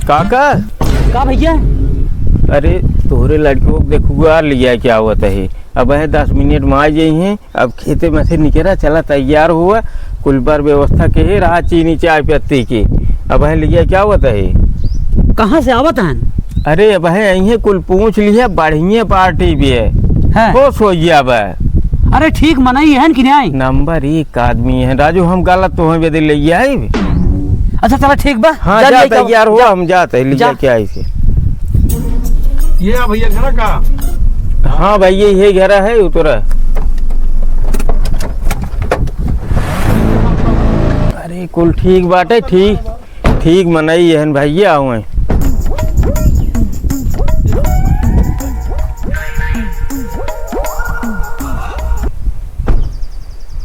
काका का भैया? अरे तोहरे लड़कियों को देखूगा लिया क्या हुआ है। अब है 10 मिनट में आ जाई हैं। अब खेते में से निकला चला तैयार हुआ कुल बार व्यवस्था के है रहा चीनी चाय पत्ती की। अब है लिया क्या हुआ है। कहाँ से आवत हैं? अरे अब है यही कुल पूछ लिया बढ़िया पार्टी भी है। खुश हो गया अब। अरे ठीक मनाई है कि नहीं? नंबर 1 आदमी है राजू। हम गलत तो बदल ले आई। अच्छा चलो ठीक बा। हाँ जा तैयार हुआ हम जाते लिया क्या ऐसे। ये भैया घर का? हाँ भैया ये घर है उतरा। अरे कुल ठीक बाटे ठीक मनाई है भैया आऊँ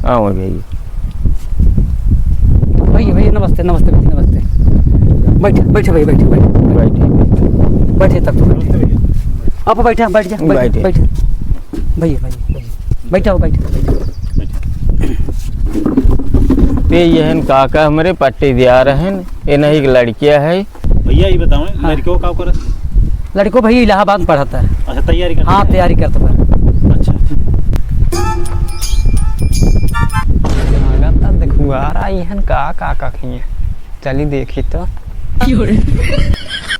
आओ भैया नमस्ते नमस्ते भैया नमस्ते। बैठे भैया बैठे तब तो आप बैठ जा भैया बैठो ये यहन काका हमारे पट्टी दिया रहे ये नहीं लड़कियां है। भैया ये बताओ लड़कियों का कर लड़को भैया इलाहाबाद में पढ़ाता है। अच्छा तैयारी करता? हाँ तैयारी करता है। अच्छा देखुआ यहन का खिए चली देखी तो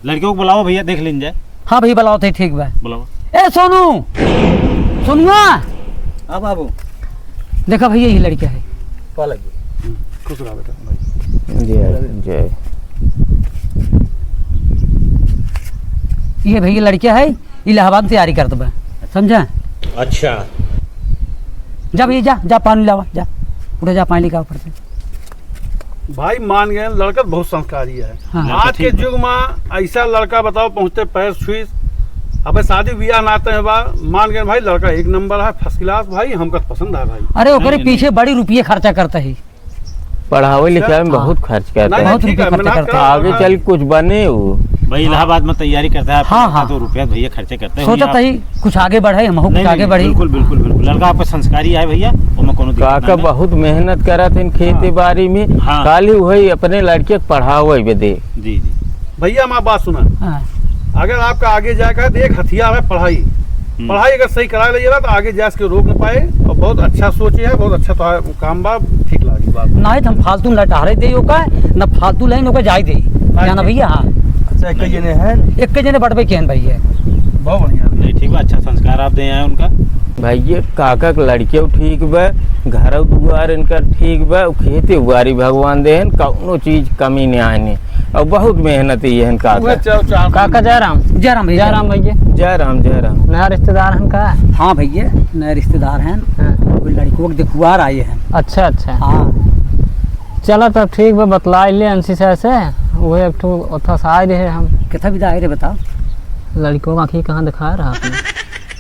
लड़कियों को बुलाओ भैया देख लीन जाए। हाँ भैया बुलाओ थे ठीक बा। बुलाओ। ए सोनू सुनुआ हाँ बाबू देखा भैया ये लड़का है। खुश रहो बेटा। जय ये भैया लड़का है इलाहाबाद में तैयारी करता बा समझा। अच्छा जा भैया जा पानी लावा जा उठे जा पानी लेकर पड़ते। भाई मान गए लड़का बहुत संस्कारी है। हाँ। आज के युग में ऐसा लड़का बताओ पहुंचते पैर छुई अब शादी ब्याह नाते हैं बा मान गए भाई लड़का एक नंबर है फर्स्ट क्लास भाई हमको पसंद है भाई। अरे ओकरे पीछे बड़ी रुपये खर्चा करता है। पढ़ावे लिखावे में बहुत खर्च करता है। बहुत रुपये खर्चा करता है। आगे चल कुछ बने वो भाई इलाहाबाद में तैयारी करता है। हाँ। तो रुपया भैया खर्चे करते हैं। सोचा ही कुछ आगे बढ़े हम कुछ आगे बढ़े। बिल्कुल लड़का आपका संस्कारी है भैया। काका बहुत मेहनत करा थे खेती बाड़ी में। हाँ। खाली वही अपने लड़के को पढ़ावे बदे। जी भैया हमारी बात सुना। अगर आपका आगे जाकर तो एक हथियार है पढ़ाई। पढ़ाई अगर सही करा लीजिएगा तो आगे जा के रोक न पाए और बहुत अच्छा सोचे है बहुत अच्छा तो काम बा ठीक लगी बात ना है हम फालतू लटारे दे न फालतू लाइन होकर जाई दे जाना भैया। हाँ अच्छा एक जने है एक जने बटबे केहन भैया बहुत बढ़िया। नहीं ठीक है अच्छा संस्कार आप दे आए उनका। भैया काका के लड़के ठीक बा घर दुआर इनका ठीक बा खेती बुआरी भगवान दे कौनो चीज कमी नहीं आने और बहुत मेहनत है काका। काका जय राम भैया। जय राम नया रिश्तेदार हैं का? हाँ भैया नए रिश्तेदार हैं। लड़कों के देखुआर आए हैं। अच्छा हाँ चलो तब ठीक बा बतला ले अंशी से वो एक ठो ओथा से आए रहे हम। कितना विदा आए रे बताओ। लड़कों का आँखी कहाँ दिखा रहा आपने?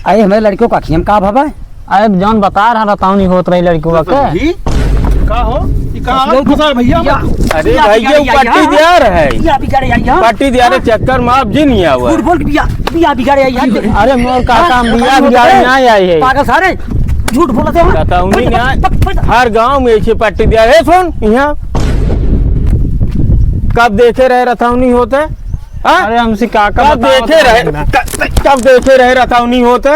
आए हमारे लड़कों का आँखी हम का भाबा अरे जान बता रहा था नहीं होत रही लड़कों का का हो भैया। अरे भैया पट्टी दिया है पट्टी दिया चक्कर में आप जी नहीं हुआ। अरे मोर काका बिया नहीं आई है पागल सारे झूठ बोलते हो। हर गांव में ऐसे पट्टी दिया है। सुन यहाँ कब देखे रहे रथौनी होते। अरे हमसे काका कब देखे रहे रथौनी होते।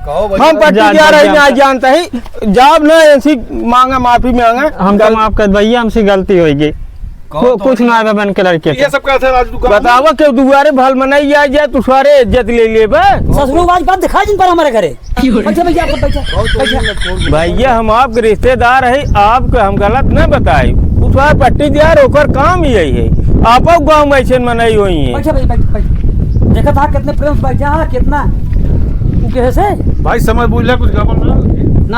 हम पट्टी दिया रहे नहीं जानता ही जब न ऐसी मांगा माफी मांगा हमका माफ कर भैया हमसे गलती होगी कुछ ना है बन के लड़के ये सब कैसे राजू बतावा के दुआरे भल मनाई आ जाए तू सारे इज्जत ले ले ससुरवाज बात दिखा जिन पर हमारे घरे। भैया हम आपके रिश्तेदार है आपके हम गलत न बताए उसका पट्टी दिया ओकर काम यही है। आप गाँव में ऐसे मनाई हुई है। देखा था कितने प्रेम बैठा कितना कैसे भाई समझ बुझ कुछ गड़बड़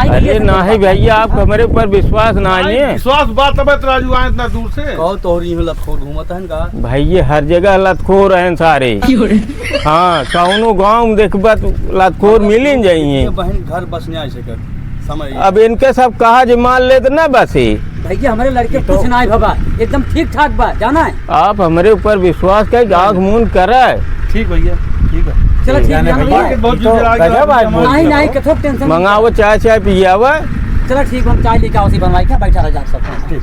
अरे ना है भैया आप हमारे ऊपर विश्वास ना है। विश्वास बात तब राजू आए इतना दूर से तोहरी लतखोर घूमता है का भैया हर जगह लतखोर हैं सारे। हाँ कौनो गाँव में देखबा तो लतखोर मिल जाइए। बहन घर बसने आ सके समझ अब इनके सब कहा जो मान ले तो ना बसे। भैया हमारे लड़के कुछ ना है बाबा एकदम ठीक ठाक बा जाना है। आप हमारे ऊपर विश्वास कर आँख मूंद करे। ठीक भैया ठीक है चलो नहीं कथो टेंशन मंगाओ चाय पियावा। चलो ठीक हम चाय लेके आओ बनवाई क्या बैठा रह जा सब। ठीक